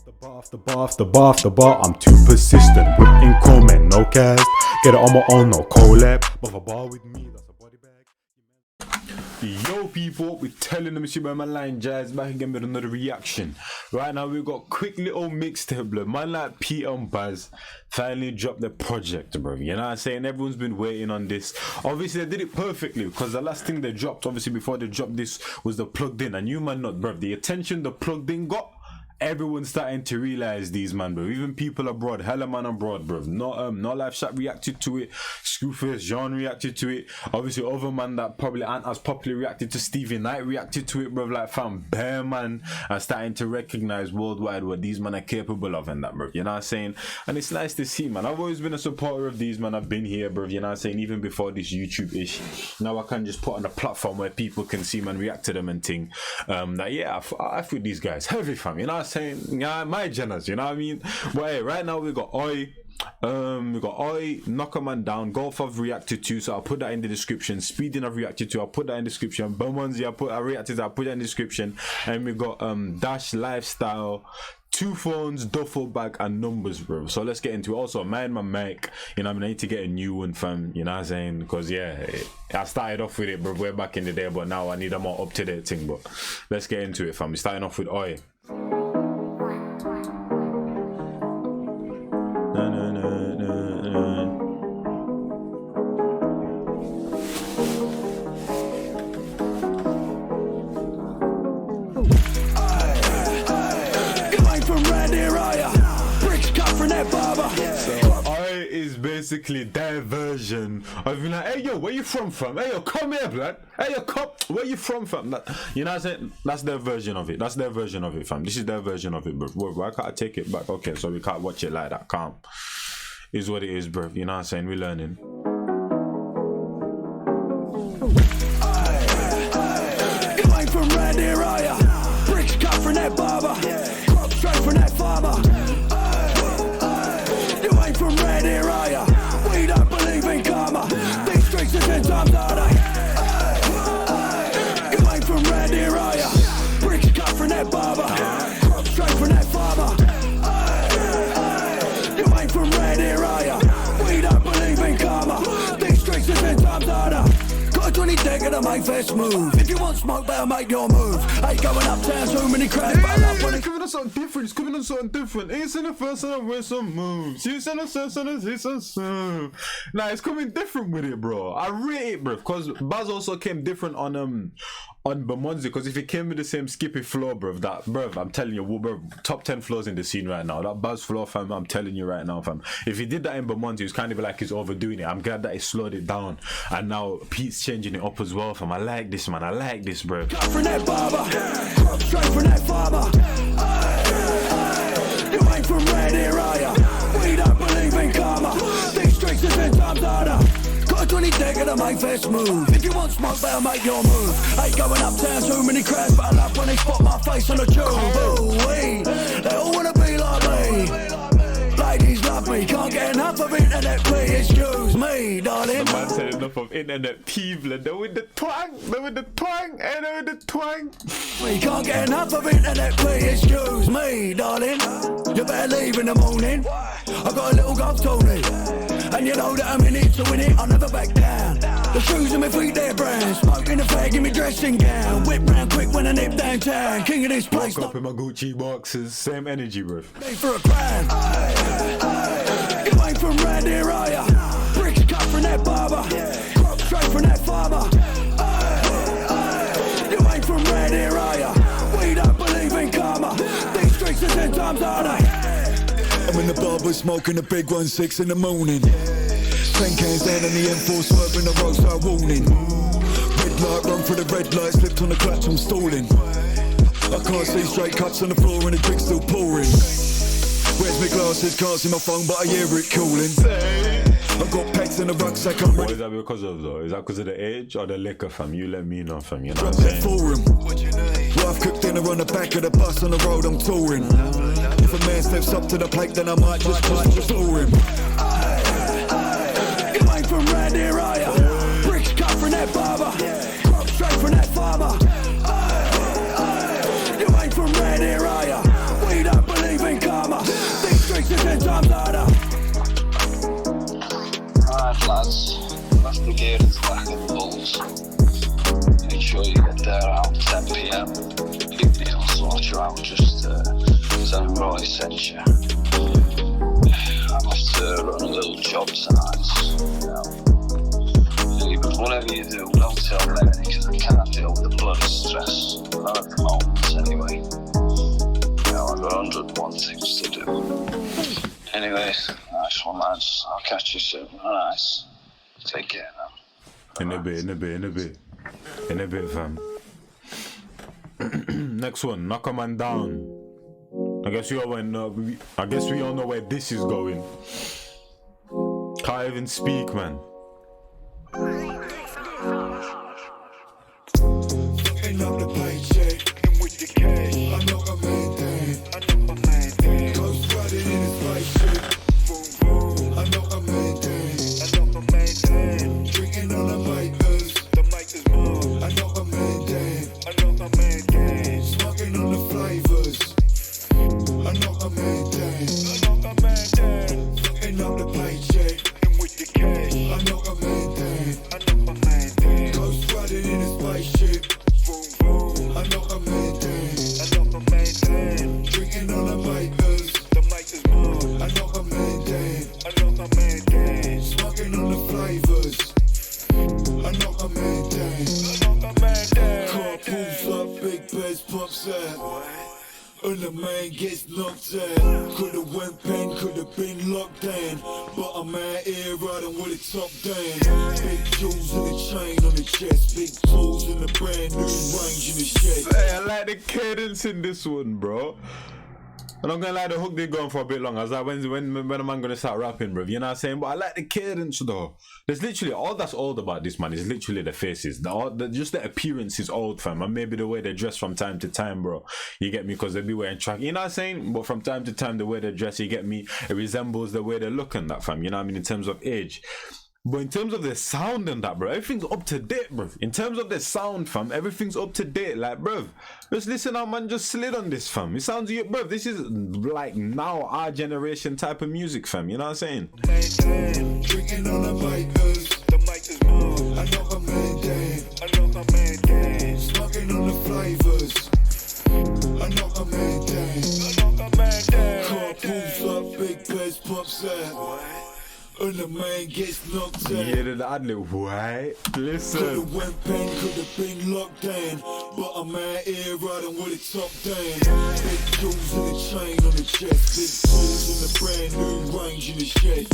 Off the bar, I'm too persistent. Whipping comment, no cast. Get it on my own, no collab. But a bar with me, that's a body bag. Yo people, we're telling them it's your man Line Jazz back again with another reaction. Right now we've got quick little mixtape, bro. Man like Peter and Baz finally dropped the project, bro. You know what I'm saying? Everyone's been waiting on this. Obviously they did it perfectly because the last thing they dropped, obviously before they dropped this, was the plugged in. And you man not, bro. The attention the plugged in got, everyone's starting to realize these, man, bro. Even people abroad, hella man abroad, bro. No Life Shot reacted to it. Screwface John reacted to it. Obviously other man that probably aren't as popularly reacted to Stevie Knight reacted to it, bro. Like fam, bare man are starting to recognize worldwide what these men are capable of and that, bro. You know what I'm saying? And it's nice to see, man. I've always been a supporter of these, man. I've been here, bro. You know what I'm saying? Even before this YouTube ish. Now I can just put on a platform where people can see, man, react to them and think that yeah, I feel these guys heavy, fam. You know what I'm saying? Yeah, my geners, you know what I mean? But hey, right now we got Oi, Knock a Man Down, Golf I've reacted to, so I'll put that in the description. Speeding I've reacted to, I'll put that in the description. Bomonzi I reacted to, I'll put that in the description. And we got Dash Lifestyle, Two Phones, Duffel Bag, and Numbers, bro. So let's get into it. Also, mind my mic, you know what I mean? I need to get a new one, fam, you know what I'm saying? Because yeah, I started off with it, bro, way back in the day, but now I need a more up-to-date thing. But let's get into it, fam. We're starting off with Oi. Basically their version of, you know, hey yo, where you from, fam? Hey yo, come here, blood. Hey yo, come, where you from, fam? That, you know what I'm saying? That's their version of it. That's their version of it, fam. This is their version of it, bro. Why can't I take it back? Okay, so we can't watch it like that. Calm. Is what it is, bro. You know what I'm saying? We're learning. You ain't from round here, are ya? Bricks cut from that barber. Crop straight from that farmer. You ain't from round here, are ya? We don't believe in karma. These streets are 10 times harder. You ain't from round here, are ya? Bricks cut from that barber. Crop straight from that farmer. You ain't from round here, are ya? We don't believe in karma. These streets are 10 times harder. Got a 20 decker to make first move. If you want smoke, better make your move. Ain't going uptown, too many crowds, but I love when it's giving us something different. It's giving us something different. It's in the first and with some moves. You send us some. Nah, it's coming different with it, bro. I rate it, bro, because Baz also came different on Bomonzi. Because if it came with the same skippy flow, bro, that, bro, I'm telling you, bro, top 10 flows in the scene right now. That Baz flow, fam, I'm telling you right now, fam. If he did that in Bomonzi, it's kind of like he's overdoing it. I'm glad that he slowed it down, and now Pete's changing it up as well, fam. I like this, man. I like this, bro. Cut from that barber, crop straight from that farmer. You ain't from round here, are ya? We don't believe in karma. These streets are 10 times harder. Got a 20 decker to make first move. If you want smoke, better make your move. Ain't going uptown, too many crowds, but I love when they spot my face on the tube. Ooh-wee, they all wanna be like me. Ladies love me, can't get enough of internet, please. Excuse me, darling. The man said enough of internet people. They're with the twang, and they're with the twang. We can't get enough of internet, please. Excuse me, darling. You better leave in the morning. I got a little golf Tony, and you know that I'm in it to win it. I'll never back down. The shoes on my feet, they're brown. Smoking a fag in my dressing gown. Whip round quick when I nip downtown. King of this place. Woke up in my Gucci boxes. Same energy, bro. Made for a crown. You ain't from round here, are ya? Bricks cut from that barber. Crop straight from that farmer. You ain't from round here, are ya? We don't believe in karma. These streets are 10 times harder. I'm in the barber smoking a big 1-6 in the morning. 10 cans down on the M4, swerving the roadside warning. Red light, run for the red light, slipped on the clutch, I'm stalling. I can't see straight, cuts on the floor and the drink's still pouring. Where's my glasses, can't see my phone, but I hear it calling. I've got packs in the rucksack, I'm ready. What is that because of, though? Is that because of the age or the liquor, fam? You let me know, fam, you know what I'm saying? What's your name? Wife cooked dinner on the back of the bus on the road I'm touring. If a man steps up to the plate, then I might just floor him. You ain't from round here, are ya? Bricks cut from that barber. Crop straight from that farmer. You ain't from round here, are ya? We don't believe in lads. That's the gear that's back at the Bulls. Make sure you get there around 10 PM. Pick me or sort you out, just tell him Roy sent you. I must run a little job tonight, you know. But whatever you do, don't tell Lenny, because I can't deal with the bloody stress. Not at the moment, anyway. You know, I've got 101 things to do. Anyways, nice one, lads. I'll catch you soon. Nice. Take care now. In a bit, fam. Next one, knock a man down. I guess we all know where this is going. Can't even speak, man. Fucking up the paycheck and with the cash. I know a man down. Ghost riding in his spaceship. Boom boom. I know a man down. Drinking on the makers. The makers more. I know a man down. Smoking on the flavors. I know a man down. Fucking up the paycheck and with the cash. I know a man down. Ghost riding in his spaceship. Boom boom. I know a man down. Drinking on the makers. The makers more. I know a man down. Smoking on the flavors. I know a man down. Car pulls up, big bass pops out. And the man gets knocked out. Could've went pen, could've been locked down. But I'm out here riding with it top down. Big jewels in the chain on the chest. Big tools in the brand new range in the shed. Hey, I like the cadence in this one, bro. And I'm gonna like the hook they going for a bit long. I was like, when am I gonna start rapping, bro? You know what I'm saying? But I like the cadence though. There's literally all that's old about this man is literally the faces. Just the appearance is old, fam. And maybe the way they dress from time to time, bro. You get me? Because they be wearing track. You know what I'm saying? But from time to time, the way they dress, you get me? It resembles the way they look and that, fam. You know what I mean? In terms of age. But in terms of the sound and that, bro, everything's up to date, bro. In terms of the sound, fam, everything's up to date. Like, bro, just listen out, man, just slid on this, fam. It sounds, bro, this is like now our generation type of music, fam. You know what I'm saying? Drinking on the makers. The makers more. I know a man down. Smoking on the flavors. I know a man down. Car pulls up, big bass pops out. And the man gets knocked out. Yeah, the ad-lib, why? Listen. Could've went pen, could've been locked down. But I'm out here riding with it top down. Big jewels in the chain on the chest. Big tools in the brand new range in the shed.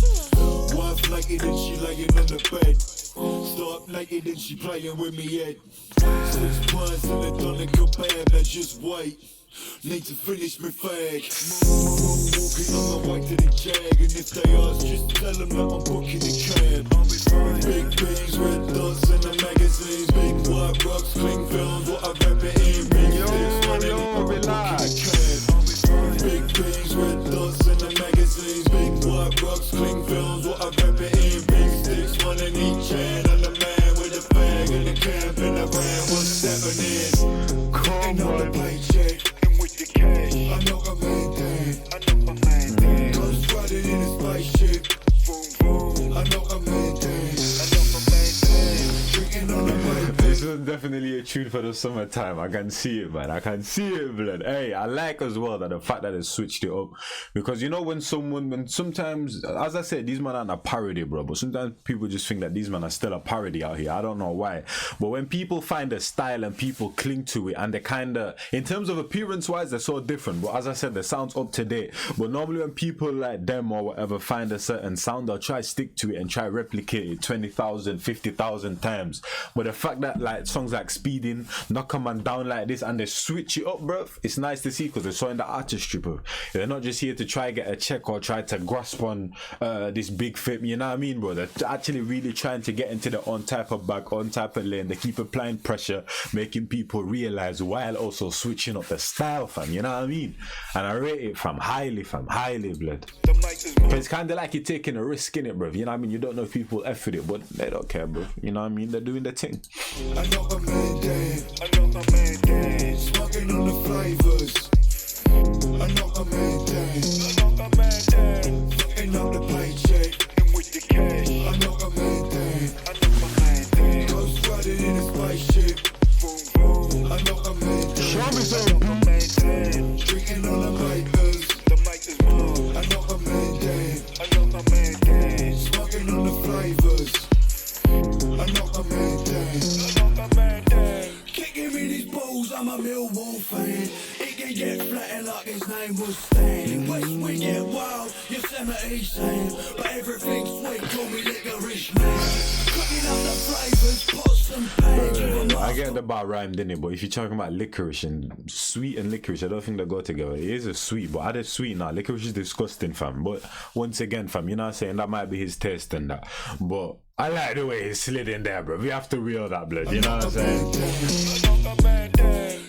Wife naked and she laying on the bed. Start naked and she playing with me head. 6 pints in the Donegal bag, now just wait. Need to finish my fag. Walking on my way to the jag. And if they ask, just tell them that I'm booking the cab. Big beans, red dots in the magazines. Big white rocks, clean films, what I rap it in. Big sticks, money, relax. Big beans, red dots in the magazines. Big white rocks, clean films, what I rap it in. Big sticks, one in each hand. And the man with the bag and the camp in the van. What's happening? Come on the paycheck. I know a man down. Ghost riding in his spaceship. Boom boom. I know a man down. Drinking on the mic. This is definitely a tune for the summertime. I can see it, man. I can see it, blood. Hey, I like as well that the fact that they switched it up. Because you know when sometimes, as I said, these men aren't a parody, bro. But sometimes people just think that these men are still a parody out here. I don't know why. But when people find a style and people cling to it and they kind of, in terms of appearance wise, they're so different. But as I said, the sound's up to date. But normally when people like them or whatever find a certain sound, they'll try to stick to it and try to replicate it 20,000, 50,000 times. But the fact that like songs like Speeding, Knock a Man Down like this, and they switch it up, bro, it's nice to see because they're showing the artistry, bro. They're not just here to try get a check or try to grasp on this big fame, you know what I mean, bro? They're actually really trying to get into their own type of bag, own type of lane. They keep applying pressure, making people realize while also switching up the style, fam, you know what I mean? And I rate it, fam, highly, blood. It's kind of like you're taking a risk in it, bro. You know what I mean? You don't know if people F with it, but they don't care, bro. You know what I mean? They're doing their thing. I know a man down. Smoking on the flavors. I know a man down. Fucking up the paycheck and with the cash. I know a man down. name was Stan. West Wing, yeah, wild, Yosemite Sam. But everything's sweet, call me licorice man. Cooking up the flavours, pots and pans. I get the bar rhymed in it, but if you're talking about licorice and sweet and licorice, I don't think they go together. It is a sweet, but added sweet now. Licorice is disgusting, fam. But once again, fam, you know what I'm saying? That might be his taste and that. But I like the way he slid in there, bro. We have to reel that blood, you know what I'm saying?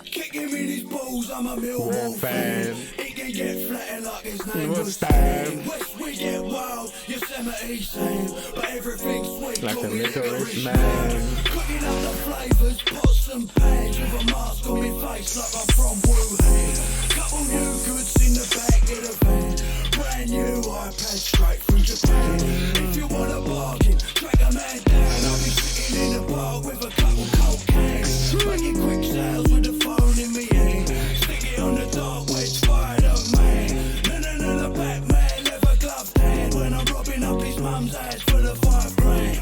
Kicking me these balls, I'm a Millwall fan. He can get flattened like his name was Stan. West Wing, yeah, wild, Yosemite Sam. But everything's sweet, Like call a me licorice man. Cooking up the flavours, pots and pans. With a mask on my face like I'm from Wuhan. Couple new goods in the back of the van. Brand new iPad straight from Japan. If you want a bargain, track a man down. I'll be sitting in the bar with a couple cold cans. Making quick sales with the phone in me hand. Stick it on the dark where it's Spider-Man. No, the Batman, leather gloved hand. When I'm robbing up his mum's ass for the $5 grand.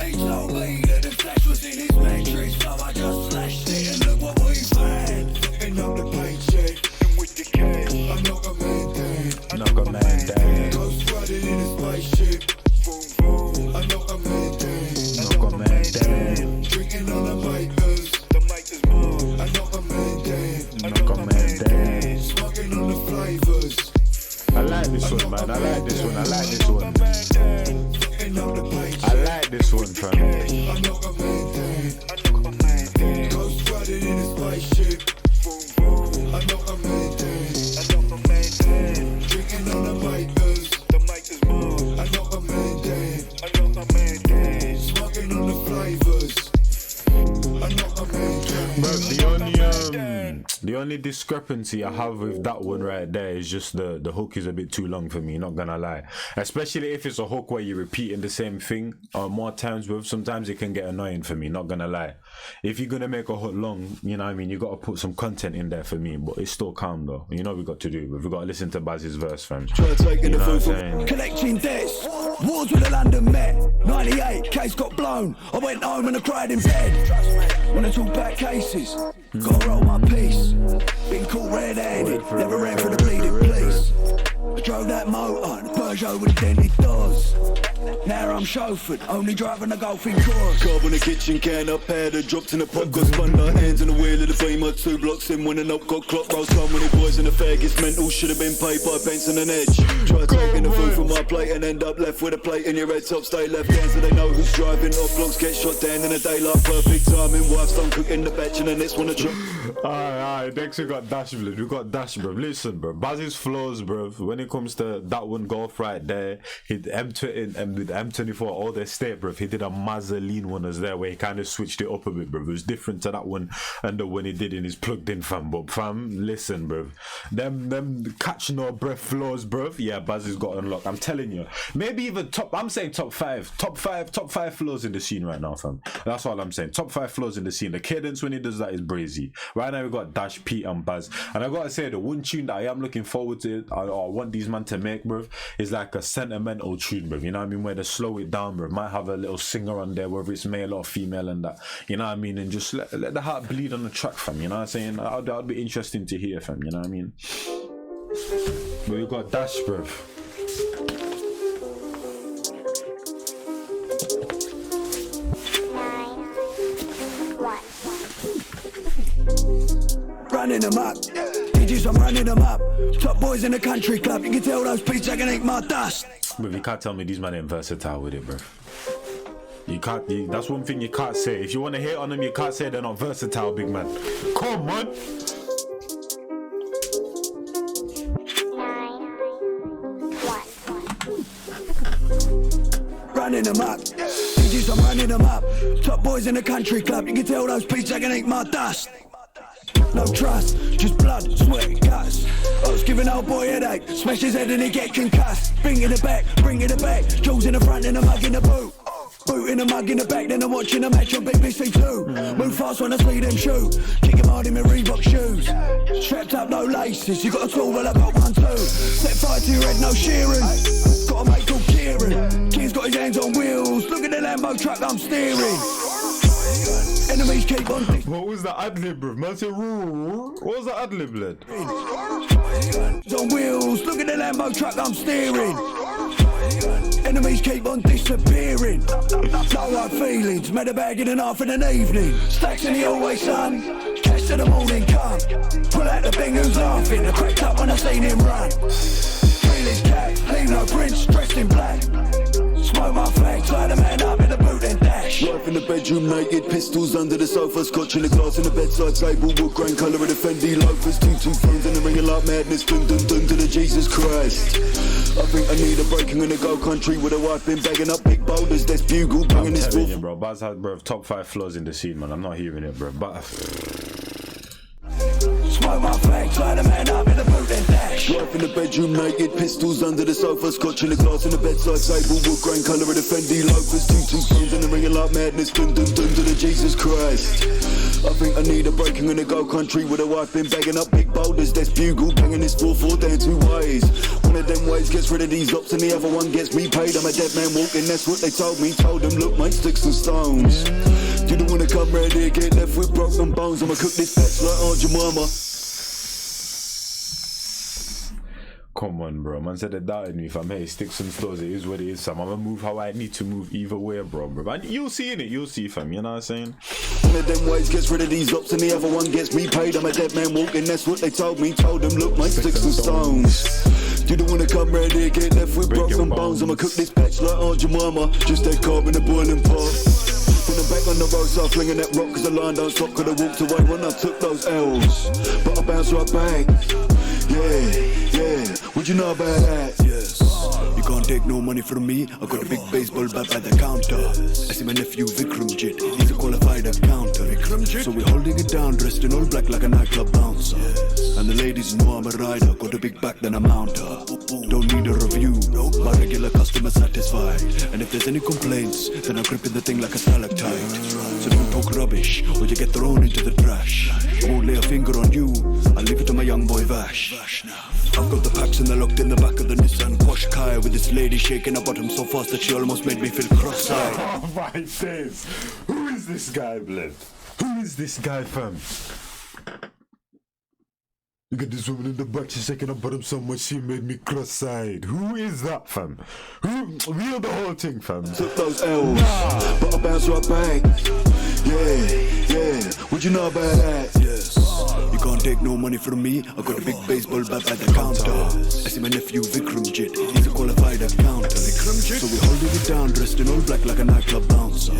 He told me that the flash was in his mattress, so I just slashed it and look what we found. And I'm the paycheck, and with the cash, I knock a man down. Knock a man down. Ghost riding in a spaceship. Boom, boom. I knock a man down. Knock a man down. Drinking on the makers. The makers move. I knock a man down. Knock a man down. Smoking on the flavours. I like this one, man. I like this one. I like this one. And I'm the paycheck. I like this one, fam. I knock a man down. Ghost riding in a spaceship. Boom, boom. I knock a man down. Drinking on the makers. The makers move. I knock a man down. Smoking on the flavours. I knock a man down. Bro, the only discrepancy I have with that one right there is just the hook is a bit too long for me, not gonna lie. Especially if it's a hook where you're repeating the same thing more times with, sometimes it can get annoying for me, not gonna lie. If you're gonna make a hook long, you know what I mean, you gotta put some content in there for me, but it's still calm though. You know what we got to do, we gotta listen to Baz's verse, fam. Try taking You the know what I'm food saying? collecting debts. Wars with the London Met. 98, case got blown. I went home and I cried in bed. When I talk about cases, gotta roll my piece. Been caught red-handed, never ran for the bleeding police. I drove that motor, the Peugeot with dented doors. Now I'm chauffeured, only driving a Golf in cars. Carb on the kitchen can, up had her, dropped in the pot, got spun her hands on the wheel of the beamer. 2 blocks in when the knock got clock, roll some when it boys in the faggots mental. Should have been paid by pence on an edge. Try taking the food from my plate and end up left with a plate in your head top. Stay left hand so they know who's driving. Off blocks get shot down in the daylight. Perfect timing, wife's done cooking the batch and the next one to drop. Alright, next we got Dash, blood. We got Dash, bro. Listen, bro. Baz's flows, bro. When it comes to that one golf right there, he M20 and with M24 all their state, bro. He did a Mazzoline one as there where he kind of switched it up a bit, bro. It was different to that one and the one he did in his plugged in fam. But fam, listen, bro. Them catch no breath flows, bro. Yeah, Baz has got unlocked. I'm telling you. Maybe even I'm saying top five flows in the scene right now, fam. That's all I'm saying. Top 5 flows in the scene. The cadence when he does that is brazy. Right now we got Dash, Pete and Baz. And I gotta say, the one tune that I am looking forward to, I want these man to make, bro, is like a sentimental tune, bro. You know what I mean? Where they slow it down, bro. Might have a little singer on there, whether it's male or female and that. You know what I mean? And just let the heart bleed on the track, fam. You know what I'm saying? That'd be interesting to hear, fam. You know what I mean? But we got Dash, bro. Running them up, DJs, I'm running them up. Top boys in the country club, you can tell those beats I can eat my dust. But you can't tell me these men ain't versatile with it, bro. You can't. That's one thing you can't say. If you want to hate on them, you can't say they're not versatile, big man. Come on. 9, 1. Running them up, DJs, I'm running them up. Top boys in the country club, you can tell those beats I can eat my dust. No trust, just blood, sweat, guts. I was giving old boy a headache, smash his head and he get concussed. Bring it back, jewels in the front and a mug in the boot. Boot in the mug in the back, then I'm watching a match on BBC 2. Move fast when I speed and shoot. Kick him hard in my Reebok shoes. Strapped up, no laces, you got a tool, well I got one too. Set fire to your head, no shearing. Got a mate called Kieran. Kid's got his hands on wheels, look at the Lambo truck I'm steering. Enemies keep on What was the ad-lib, bro? Man said, what was the ad-lib, lad? on wheels, look at the Lambo truck I'm steering. Enemies keep on disappearing. No hard feelings, made a bag in and half in an evening. Stacks in the always sun, cash to the morning come. Pull out the thing who's laughing, I cracked up when I seen him run. Feelings cat, leave no prints, dressed in black. Smoke my flag, tie the man up in the boot and dash. Wife in the bedroom naked, pistols under the sofa, scotch in the glass in the bedside table, wood grain colour of the Fendi loafers, two phones and a ring of like madness, dun dun dun to the Jesus Christ. I think I need a breaking in the gold country with a wife been bagging up big boulders, that's bugle banging this telling you, bro, Baz had, bro, top 5 flaws in the scene, man. I'm not hearing it, bro. But smoke my flag, tie the man up in the boot and dash. Wife in the bedroom naked, pistols under the sofa, scotch in the glass in the bedside table, wood grain colour of the Fendi loafers, two phones and a ring of like madness, dun dun dun to the Jesus Christ. I think I need a breaking in the gold country with a wife been bagging up big boulders, that's bugle banging this 4-4 down 2 ways. One of them ways gets rid of these ops and the other one gets me paid. I'm a dead man walking, that's what they told me. Told them, look mate, sticks and stones. You don't wanna come round here, get left with broken bones. I'ma cook this fetch like Aunt Jemima. come on, bro. Man said they doubted me, fam. Hey, sticks and stones, it is what it is, fam. I'ma move how I need to move either way, bro. And you'll see in it, you'll see, fam. You know what I'm saying? One of them ways gets rid of these ops and the other one gets me paid. I'm a dead man walking, that's what they told me. Told them, look mate, sticks and stones. You don't wanna come round here, get left with broken bones. I'ma cook this patch like Aunt Jemima. Just that carb in a boiling pot. Then I'm back on the road, start flinging that rock, cause the line don't stop, could have walked away when I took those L's. But I bounce right back. Yeah, what you know about that? Yes. You can't take no money from me. I got a big baseball bat by the counter. I see my nephew Vikramjit, he's a qualified accountant. So we're holding it down, dressed in all black like a nightclub bouncer. And the ladies know I'm a rider, got a big back then I'm mounter. Don't need a review, my regular customer satisfied. And if there's any complaints, then I'm gripping the thing like a stalactite. So don't talk rubbish, or you get thrown into the trash. I won't lay a finger on you, I'll leave it to my young boy Vash. I've got the packs and they're locked in the back of the Nissan Qashqai, with this lady shaking her bottom so fast that she almost made me feel cross-eyed. Oh my days. Who is this guy, blood? Who is this guy, fam? You got this woman in the back, she's shaking her bottom so much she made me cross-eyed. Who is that, fam? Who? Real the whole thing, fam. Took those L's, but I bounce right back. Yeah, what you know about that? Yes. You can't take no money from me. I got a big baseball bat by the counter. I see my nephew Vikramjit, he's a qualified accountant. So we're holding it down, dressed in all black like a nightclub bouncer.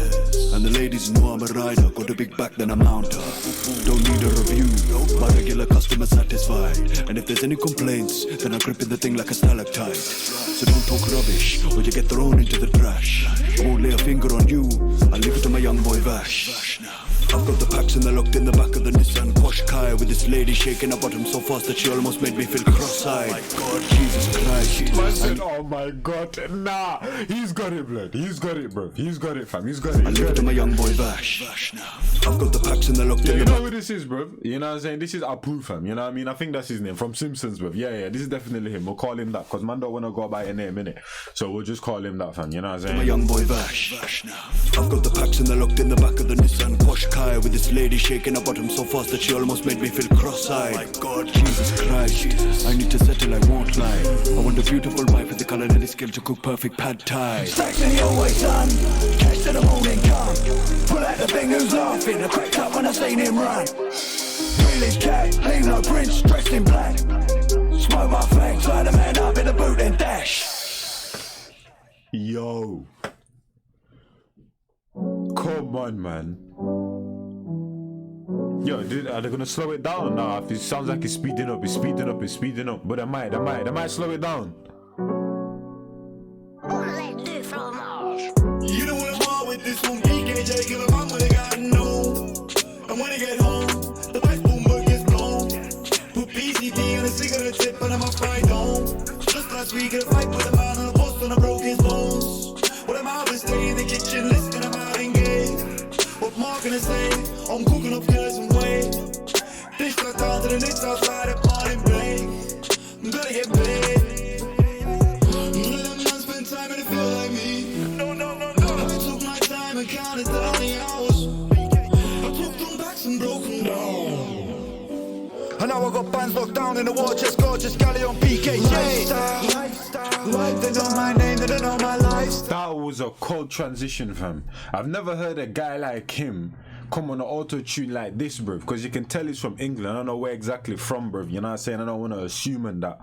And the ladies know I'm a rider, got a big back then I'm mounter. Don't need a review, my regular customer satisfied. And if there's any complaints, then I'm gripping the thing like a stalactite. So don't talk rubbish, or you get thrown into the trash. I won't lay a finger on you, I'll leave it to my young boy Vash. I've got the packs and they're locked in the back of the Nissan Qashqai, with this lady shaking her bottom so fast that she almost made me feel cross-eyed. Oh my God, Jesus Christ. Man said, oh my God, nah. He's got it, blood. He's got it, bro. He's got it, fam. He's got it. I'll leave it to my young boy Vash. I've got the packs and they're locked in the you back. know who this is, bro? You know what I'm saying? This is Apu, fam. You know what I mean? I think that's his name, from Simpsons, bro. Yeah, this is definitely him. We'll call him that, because man don't want to go by a name, innit? So we'll just call him that, fam. You know what I'm saying? My young boy Vash. I've got the packs and they're locked in the back of the Nissan Qashqai, with this lady shaking her bottom so fast that she almost made me feel cross-eyed. Oh my God, Jesus Christ. I need to settle, I won't lie. I want a beautiful wife with the culinary skill to cook perfect pad thai. Stacks in the always sun, cash to the morning come. Pull out the thing who's laughing, I cracked up when I seen him run. Realest cat, leave no prints, dressed in black. Smoke my flag, tie the man up in the boot and dash. Yo. Come on, man. Yo, are they gonna slow it down now? If it sounds like it's speeding up, it's speeding up, it's speeding up. But they might slow it down. You don't wanna bar with this one, PKJ, give a man what they gotta know. And when they get home, the pipe boom gets blown. Put PCD on a cigarette tip and I'm a fried home. Just last week in a fight with a man on a post and I broke his bones. Well, I'm out stay in the kitchen, listening, I'm out engaged. What more can I say? I'm cooking up killers and way. Dish got down to the next outside of morning break. I'm gonna get paid. None of them men spend time and they feel like me. No. I took my time and counted down the hours. I got bands locked down in the war chest, gorgeous galley on PKJ. Lifestyle, they know my name, they don't know my lifestyle. That was a cold transition, fam. I've never heard a guy like him come on an auto-tune like this, bruv, because you can tell he's from England. I don't know where exactly from, bruv, you know what I'm saying? I don't want to assume and that.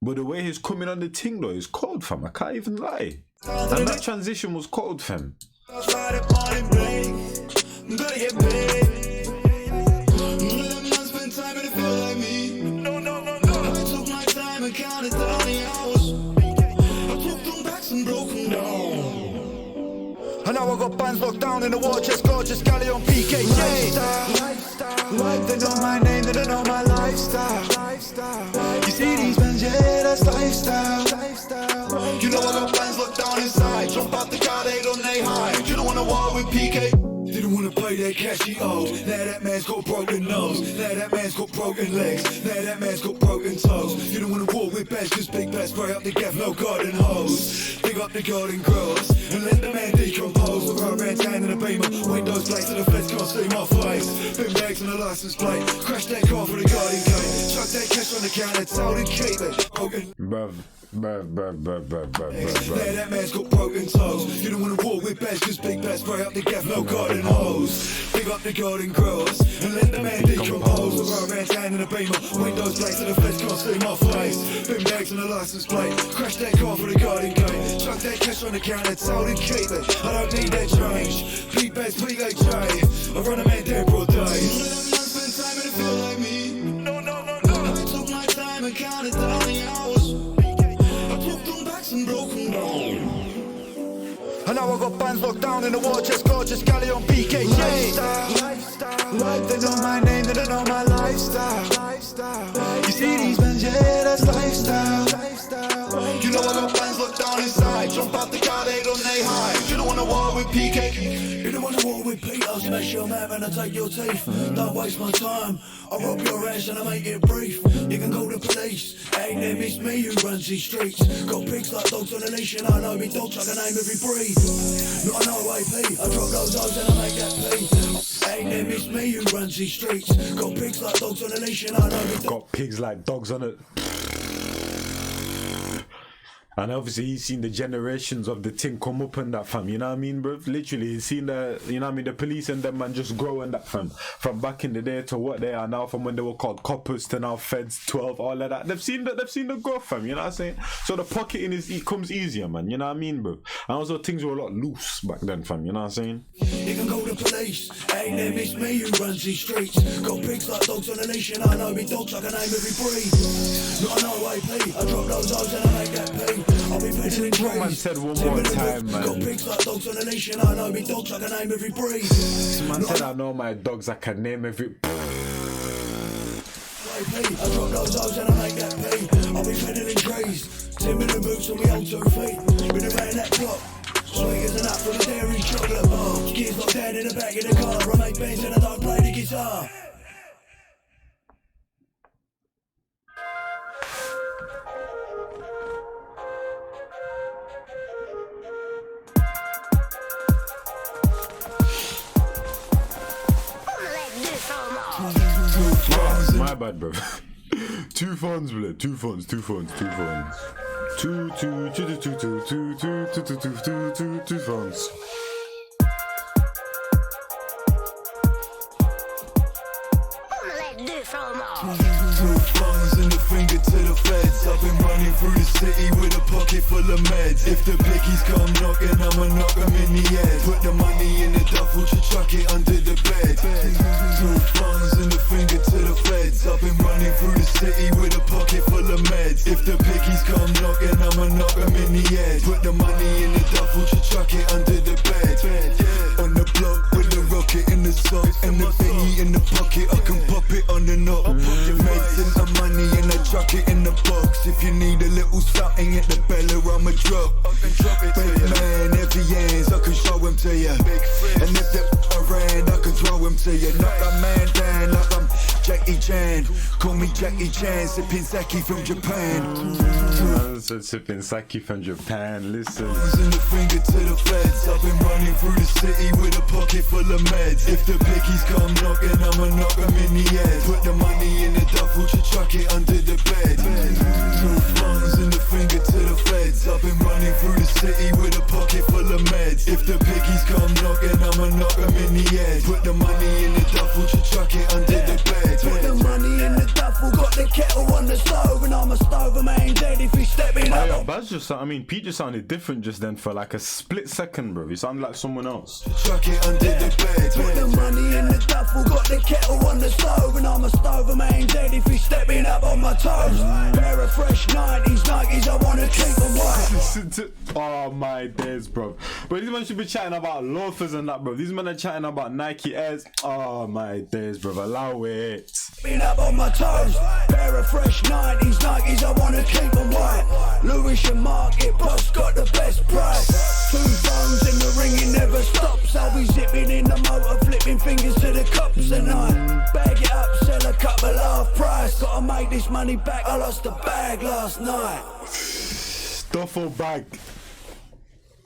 But the way he's coming on the ting, though, is cold, fam. I can't even lie. And that transition was cold, fam. And now I got bands locked down in the war chest, gorgeous galley on PKJ. Lifestyle, they know my name, they don't know my lifestyle. You see these bands, yeah, that's lifestyle. You know I got bands locked down inside. Jump out the car, they don't they hide. You don't wanna war with PK. Didn't wanna pay that cash he owed. Now that man's got broken nose. Now that man's got broken legs. Now that man's got broken toes. You don't wanna war with bash, cause big bass spray up the gaff, no garden hose. Dig up the garden grass and let the man decompose. The road ran down in a beamer. Windows glazed so the feds can't see my face. Bin bags on the license plate. Crash that car for the garden gate. Chuck that cash on the counter, told and keep it. Broken. Bruv. Now that man's got broken toes. You don't wanna war with bash, cause big bass spray up the gaff, no garden hose. Dig up the garden grass and let the man decompose. The road ran down in a beamer. Windows glazed so the feds can't see my face. Bin bags on the license plate. Crash that car for the garden gate. Chuck that cash on the counter, told and keep it. I don't need that change. Big bass, PHJ. I run a man dead broad day. Spend time and it feel like me. No. I took my time and counted down the hours. And broken down. And now I got bands locked down in the war chest, gorgeous galley on PKJ. Lifestyle, they know my name, they don't know my lifestyle. You see these bands, yeah, that's lifestyle. You know I got bands locked down inside. Jump out the car, they don't they hide. You don't wanna war with PK. You don't wanna war with Pete. I'll smash your map and I'll take your teeth. Don't waste my time. I'll rob your ass and I'll make it brief. You can call the police. Ain't them, it's me who runs these streets. Got pigs like dogs on a leash and I know me dogs, I can name every breed. Not an OAP, I drop those O's and I make that P. Ain't them, it's me who runs these streets. Got pigs like dogs on a leash and I know me dogs. Got pigs like dogs on it. And obviously he's seen the generations of the thing come up and that, fam, you know what I mean, bro? Literally he's seen the, you know what I mean, the police and them man just grow and that, fam. From back in the day to what they are now, from when they were called coppers to now feds, 12, all of that. They've seen the growth, fam, you know what I'm saying? So the pocketing it comes easier, man, you know what I mean, bro? And also things were a lot loose back then, fam, you know what I'm saying? You can call the police, ain't them, it's me who runs these streets. Got pigs like dogs on a leash and I know me dogs, I can name every breed. Not an OAP, I drop those O's and I make that P. I'll be putting in What man said one more time, man. Got pigs like dogs on a leash and I know me dogs, I can name every breed. Man said I know my dogs, I can name every... I drop those O's and I make that P. I'll be fiddling trees. 10 minute moves on me old 2 feet. Been around that block. Sweet as an up from a dairy chocolate bar. Gears locked down in the back of the car. I make bands and I don't play the guitar. My bad, bro. 2 phones, bro. 2 phones. 2 phones. And the finger to the feds. I've been running through the city with a pocket full of meds. If the biggies come knocking, I'ma knock them in the head. Put the money in the duffel to chuck it under the bed. 2 phones and the finger to the feds. I've been running through the city with a pocket full of meds. If the biggies come knocking, I'ma knock them in the head. Put the money in the duffel to chuck it under the bed. On the block with the rocket in the sock and the thingy in the pocket, I can pop it on the knob. The meds and the money and I chuck it in the box. If you need a little something at the bella, I'ma drop. Big man, heavy hands, I can show them to you. And if they're around, I can throw them to you. Knock a man down like I'm Jackie Chan, call me Jackie Chan, sipping sake from Japan. Sipping sake from Japan, listen. Using the finger to the feds, I've been running through the city with a pocket full of meds. If the pickies come knocking, I'ma knock them in the head. Put the money in the duffel to chuck it under the bed. Two thumbs and the finger to the feds, I've been running through the city with a pocket full of meds. If the pickies come knocking, I'ma knock them in the head. Put the money in the duffel to chuck it under the bed. Put the money in the duffel, got the kettle on the stove, and I'm a stover man dead if he stepping up. Yeah, Baz just, I mean, Pete just sounded different just then for like a split second, bro. He sounded like someone else. Chuck it under the bed. Put the money in the duffel, got the kettle on the stove, and I'm a stover man dead if he stepping up on my toes. Pair of fresh 90s Nikes, I wanna keep them white. Oh my days, bro. But these men should be chatting about loafers and that, bro. These men are chatting about Nike Airs. Oh my days, bro. Allow it. Been up on my toes. Pair of fresh 90s Nikes, I wanna keep them white. Lewis and Market Boss got the best price. 2 phones in the ring, it never stops. I'll be zipping in the motor, flipping fingers to the cops tonight. Bag it up, sell a couple half price. Gotta make this money back, I lost the bag last night. Duffel bag.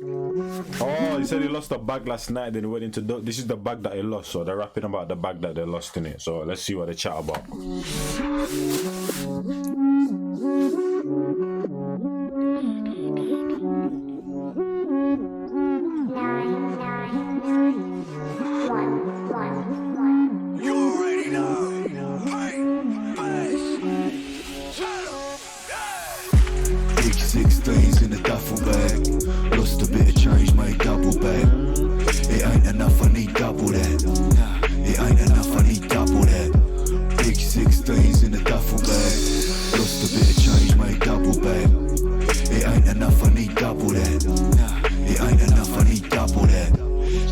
Oh, he said he lost a bag last night, then he went into this is the bag that he lost, so they're rapping about the bag that they lost in it. So let's see what they chat about. You already know. Big 16s in a duffel bag. Lost a bit of change, made double bag. It ain't enough, I need double that. It ain't enough, I need double that. Big 16s in a duffel bag. Lost a bit of change, made double bag. It ain't enough, I need double that. It ain't enough, I need double that.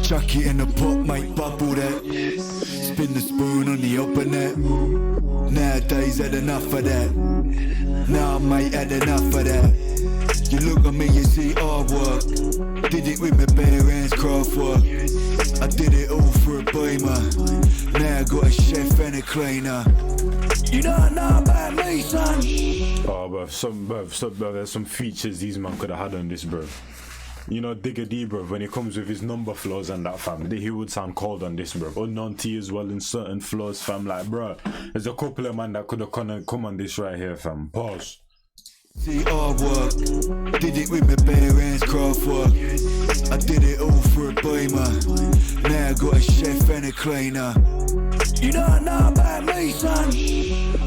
Chuck it in the pot, make bubble that. Spin the spoon on the upper net. Nowadays had enough of that. Nah, mate, had enough of that. You look at me, you see hard work. Did it with my bare hands, craft work. I did it all for a beamer. Now I got a chef and a cleaner. You don't know about me, son. Oh, bro, there's some features these man could have had on this, bro. You know, Digger D, bro, when he comes with his number flows and that, fam, he would sound cold on this, bro. Unknown T as well in certain flows, fam. Like, bro, there's a couple of man that could have come on this right here, fam. Pause. See hard work, did it with my bare hands, craft work. I did it all for a beamer. Now I got a chef and a cleaner. You don't know about me, son.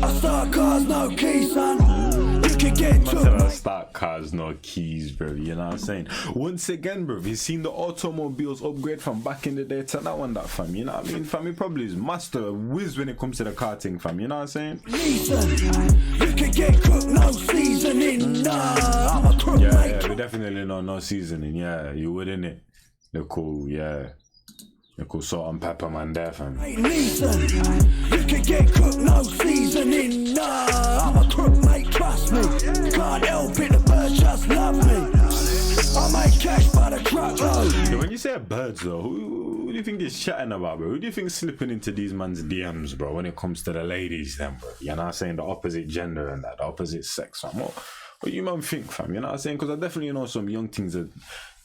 I start cars, no keys, son. You can get took. I start cars, no keys, bro. You know what I'm saying? Once again, bro, he's seen the automobiles upgrade from back in the day to now and that, fam. You know what I mean, fam? He probably is master whiz when it comes to the car thing, fam. You know what I'm saying? Listen, you can get cooked, no seasoning. Nah, I'm a crook, yeah, we definitely know no seasoning. Yeah, you would, innit? They're cool, yeah. They're cool salt and pepper, man, there, fam. Listen, you can get cooked, no seasoning. Nah, I'm a crook, mate, trust me. Can't help it, the birds just love me. I make cash by the truckload. Yeah, when you say birds, though, who do you think is chatting about, bro? Who do you think slipping into these man's DMs, bro, when it comes to the ladies, then, bro? You know what I'm saying? The opposite gender and that, the opposite sex, fam. What you man think, fam? You know what I'm saying? Because I definitely know some young things that,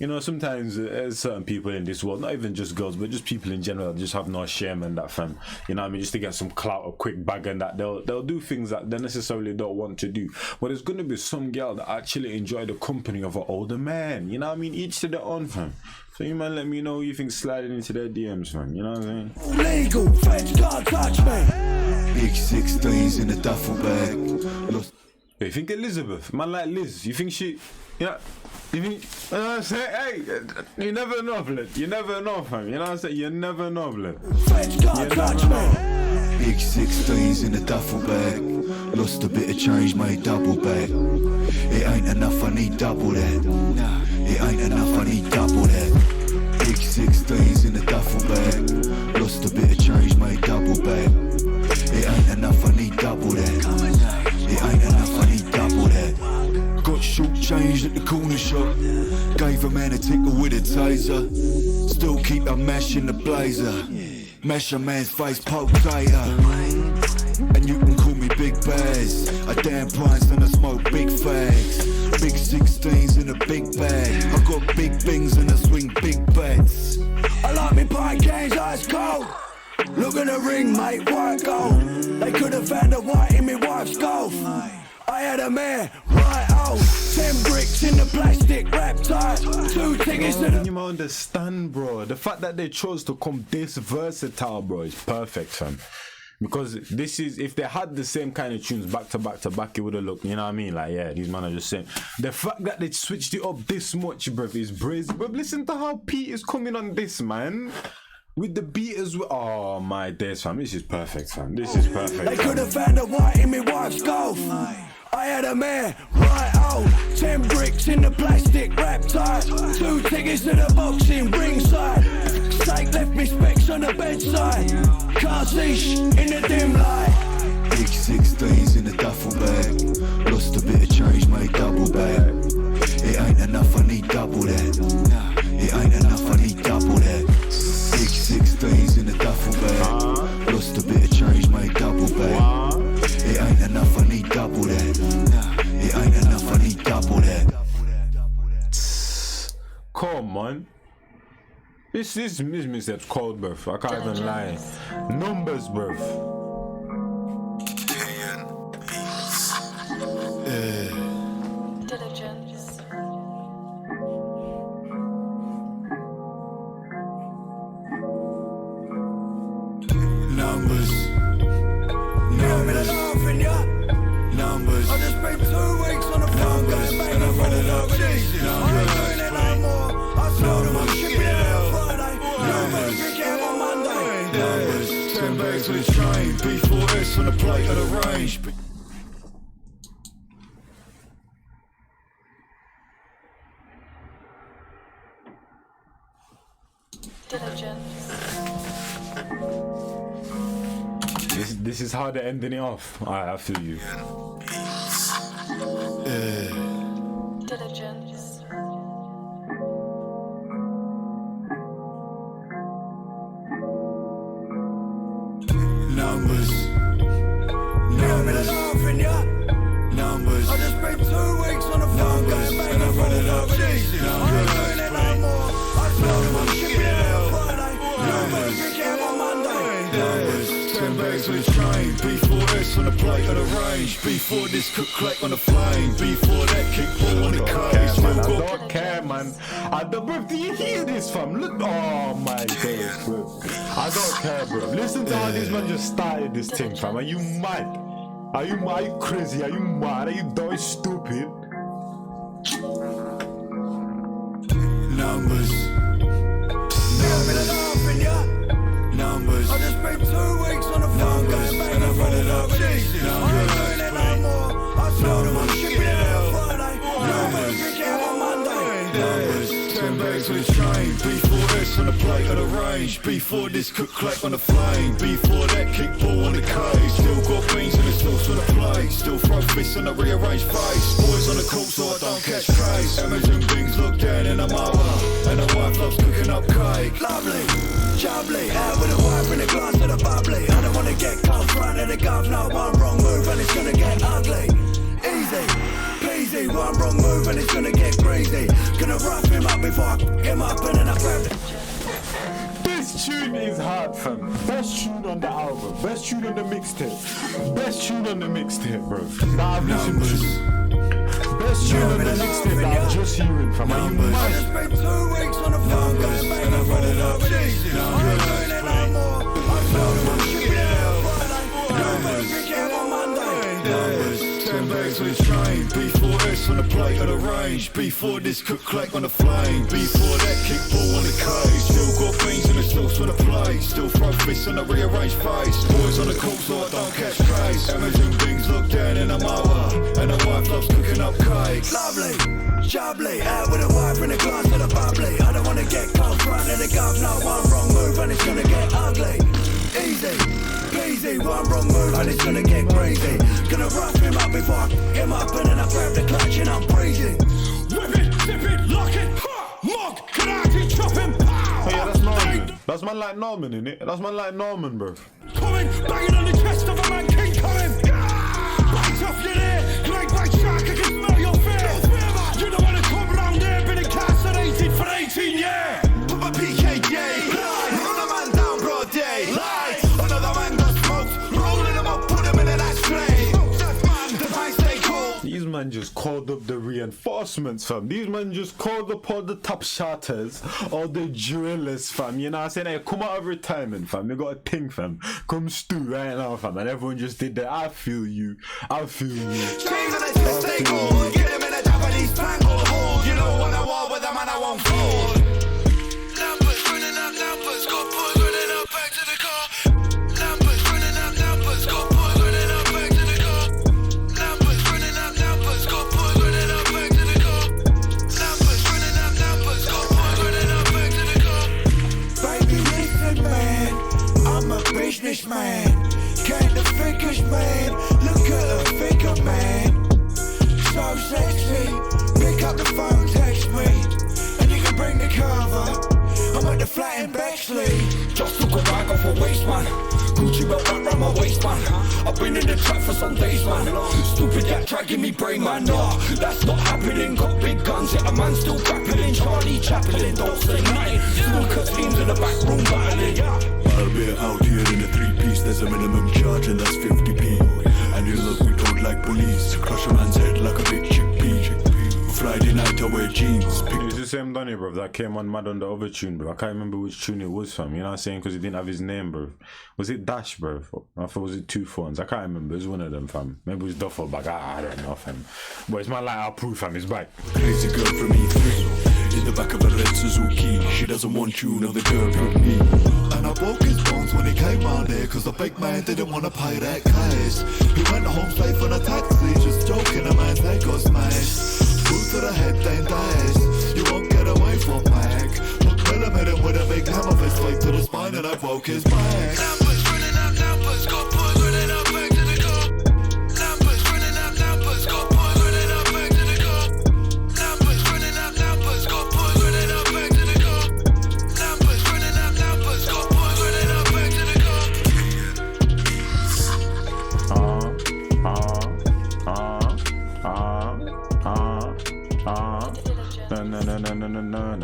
you know, sometimes there's certain people in this world, not even just girls, but just people in general, that just have no shame and that, fam. You know what I mean? Just to get some clout, a quick bag and that, they'll do things that they necessarily don't want to do. But there's going to be some girl that actually enjoy the company of an older man. You know what I mean? Each to their own, fam. So you man let me know who you think sliding into their DMs, fam. You know what I'm saying? Legal, feds can't touch me. Big 16s in a duffel bag. Lost. You think Elizabeth, man like Liz, you think she, yeah, you think, say, hey, you never know, blood, you never know, fam, you know what I'm saying, you never know, blood. Feds can't touch me. Big 16s in a duffel bag. Lost a bit of change, made double bag. It ain't enough, I need double that. It ain't enough, I need double that. Big 16s in a duffel bag. Lost a bit of change, made double bag. It ain't enough, I need double that. It ain't enough, I need double that. Got short changed at the corner shop. Gave a man a tickle with a taser. Still keep a mash in the blazer. Mash a man's face, poke gator. fairs. I damn pints and I smoke big fags. Big 16s in a big bag. I got big things and I swing big bats. I like me pint cans ice cold. Look at the ring, mate, white gold. They could have found a white in me wife's golf. I had a mare, right out. 10 bricks in the plastic wrap tight. 2 tickets to the... You might understand, bro. The fact that they chose to come this versatile, bro, is perfect, fam. Because this is, if they had the same kind of tunes back to back to back, it would have looked, you know what I mean? Like, yeah, these men are just saying. The fact that they switched it up this much, bro, is brazy. But listen to how Pete is coming on this, man. With the beat as well. Oh my days, fam. This is perfect, fam. This is perfect. They could have found a white in me wife's golf. I had a mare, right out. 10 bricks in the plastic wrap tight. 2 tickets to the boxing ringside. Steak left me specs on the bedside. Can't see in the dim light. Big 16s in the duffel bag. Lost a bit of change, made double bag. It ain't enough, I need double that. It ain't enough, I need double that. Big 16s in the duffel bag. Lost a bit of change, made double bag. It ain't enough, I need double that. It ain't enough, I need double that. Come on. This mixtape's cold, bruv. I can't even lie. Numbers, bruv. Diligence. Numbers. Numbers. I just spent 2 weeks on the phone going back and forth over these. I ain't doing it no more. I told them I'm shipping it on Friday. Numbers. Pick out on Monday. Numbers. 10 bags on the train. B4S on the plate of the range. Diligence. This is how they're ending it off. Alright, I feel you. Diligence. Numbers. Numbers. I just spent 2 weeks on the phone going back and forth over these. I ain't doing it no more. I told them I'm shipping it on Friday. Numbers. Pick out on Monday. Numbers. 10 bags on the train. B4S on the plate of the range. Before this cook clack on the flame. Before that kickball on the cage. I don't care, man. I don't, bro. Do you hear this, fam? Look, oh my days, bro. I don't care, bro. Listen to how these men just started this thing, fam. Are you mad? Are you crazy? Are you mad? Are you dumb, stupid? Numbers. Numbers. I just spent 2 weeks on the phone going back and forth over these. I ain't doing it no more. I told them I'm shipping it on Friday. Numbers. Pick out on Monday. Numbers. 10 bags on the train. B4S on the plate of the range. Before this cook clack on the flame. Before that kickball on the cage. Still got beans in the sauce on the plate. Still throw fists on the rearranged face. Boys on the court so I don't catch case. Imagine things look down in the mower. And the wife loves cooking up cake. Lovely. Jubbly, out with a wife in a glass of the bubbly. I don't wanna get caught front of the gov. No one wrong move and it's gonna get ugly. Easy, peasy, one wrong move and it's gonna get greasy. Gonna rough him up before I him up and then I grab it. This tune is hard, fam. Best tune on the album. Best tune on the mixtape. Best tune on the mixtape, bro. That I've listened to. Best tune on the mixtape that I'm just hearing, fam. Are you mad? I just spent 2 weeks on the phone going back and forth over these. I ain't doing it no more. I told them I'm shipping it on Friday. Numbers. Pick out on Monday. Numbers. 10 bags on the train. B4S on the plate of the range. Before this cook clack on the flame. Before that kickball on the cage. Still got beans in the sauce on the plate. Still throw fists on the rearranged face. Boys on the court so I don't catch case. Imagine things look down in the mower. And the wife loves cooking up cake. Lovely, jubbly, out with a wife in a glass of the bubbly. I don't wanna get caught front of the gov. No one wrong move and it's gonna get ugly. Easy, peasy, one wrong move and it's gonna get greasy. Gonna rough him up before I him up and then I grab the clutch and I'm breezy. Whip it, zip it, lock it, mug, karate, chop him, pow! Oh yeah, that's Norman. That's man like Norman, innit? That's man like Norman, bro. Coming, banging on the chest of a man, King coming. the reinforcements, fam. These men just called upon the top shotters or the drillers, fam. You know what I'm saying? Hey, come out of retirement, fam. You got a thing, fam. Come stew right now, fam. And everyone just did that. I feel you. I feel you. Get him in a Japanese tango hole. You know what I want with a man, I won't fold. Lampers running up, lampers, got boys running up back to the car. Lampers running up, lampers, got boys running up back to the car. Lampers running up, lampers, got boys running up back to the car. Lampers running up, lampers, got boys running up back to the car. Baby, listen, man, I'm a businessman. Count the figures, man. Look at the figure, man. So sexy. Pick up the phone, text me, and you can bring the cover. I'm at the flat in Bexley. Just took a bag off a waist, man. Gucci belt wrapped round my waistband. I've been in the trap for some days, man. Stupid that try give me brain, man. Nah, that's not happening. Got big guns, yet a man still grappling. Charlie Chaplin, don't say nothing. Still cut teams in the back room battling. I'll be out here in a 3-piece. There's a minimum charge and that's 50p. And you look, we don't like police. Crush a man's head like a big chickpea. Friday night I wear jeans. It's the same Donny, bro, that came on mad on the other tune, bro. I can't remember which tune it was, fam. You know what I'm saying? Because he didn't have his name, bro. Was it Dash, bro? I thought was it Two Phones? I can't remember. It was one of them, fam. Maybe it was Duffel bag. I don't know, fam. But it's my light, I'll prove, fam. It's back. Crazy girl from E3 in the back of a red Suzuki. She doesn't want you, no, the girl with me. And I broke his bones when he came round there, cause the big man didn't want to pay that cash. He went home safe on a taxi, just joking, a man's leg got smashed. Boot to the head, then dash. You won't get away from Mac. Look, Willem hit him with a big hammer fist straight to the spine, and I broke his back. Lampers running up, lampers, got boys running up back to the car. Lampers running up, lampers, got boys running up back to the car. Lampers running up, lampers, got boys running up back to the car. Lampers running up, lampers, got boys running up back to the car.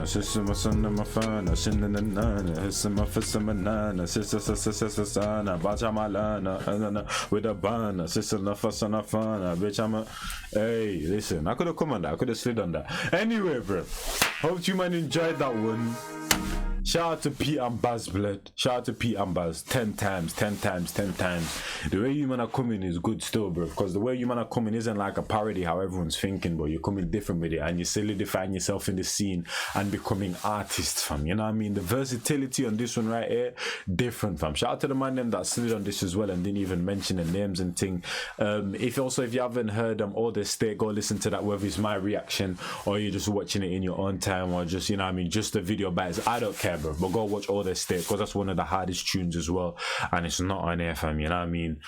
Sister, my son, and my fun. Shin and nana. Hissing my fist and my nana. Sister, son. Batch on my lana. With a banner. Sister, the fuss and a fun. Bitch, I'm a. Hey, listen. I could have come on that. I could have slid on that. Anyway, bro. Hope you man enjoyed that one. Shout out to Pete and Baz, blood. Shout out to Pete and Baz. 10 times. The way you man are coming is good still, bro. Because the way you man are coming isn't like a parody how everyone's thinking, bro. You're coming different with it and you're solidifying yourself in the scene and becoming artists, fam. You know what I mean? The versatility on this one right here, different, fam. Shout out to the man them that slid on this as well and didn't even mention the names and thing. If you haven't heard all this state, go listen to that, whether it's my reaction or you're just watching it in your own time or just, you know what I mean, just a video bites. I don't care, bro, but go watch all this state because that's one of the hardest tunes as well and it's not on air, fam. You know what I mean?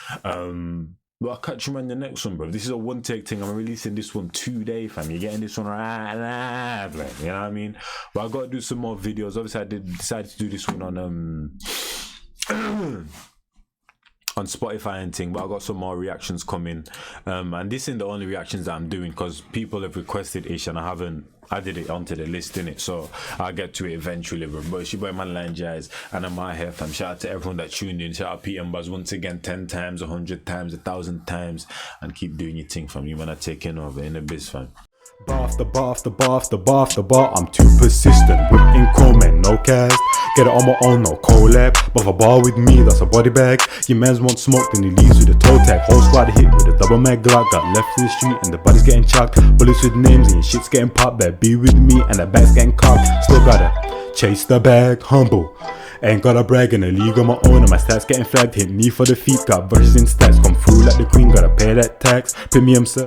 But I'll catch you on the next one, bro. This is a one take thing. I'm releasing this one today, fam. You're getting this one right live, like, you know what I mean? But I gotta do some more videos. Obviously I decided to do this one on on Spotify and thing, but I got some more reactions coming, and this isn't the only reactions that I'm doing because people have requested ish and I haven't added it onto the list in it, so I'll get to it eventually, bro. But it's your boy man Line Jazz and I'm out here, fam. Shout out to everyone that tuned in. Shout out Pete and Buzz once again, 10 times, 100 times, 1,000 times, and keep doing your thing, fam. You man are taking over in the biz, fam. Bar after bar after bar after bar after bar, I'm too persistent. Whipping comment, no cast. Get it on my own, no collab. But for bar with me, that's a body bag. Your mans want smoke, then he leaves with a toe tag. Whole squad hit with a double mag Glock. Got left in the street and the body's getting chucked. Bullets with names and your shit's getting popped. Better be with me and the bag's getting cocked. Still gotta chase the bag, humble. Ain't gotta brag in a league on my own and my stats getting flagged. Hit me for the feet, got verses in stats. Come through like the queen, gotta pay that tax. Premium sir.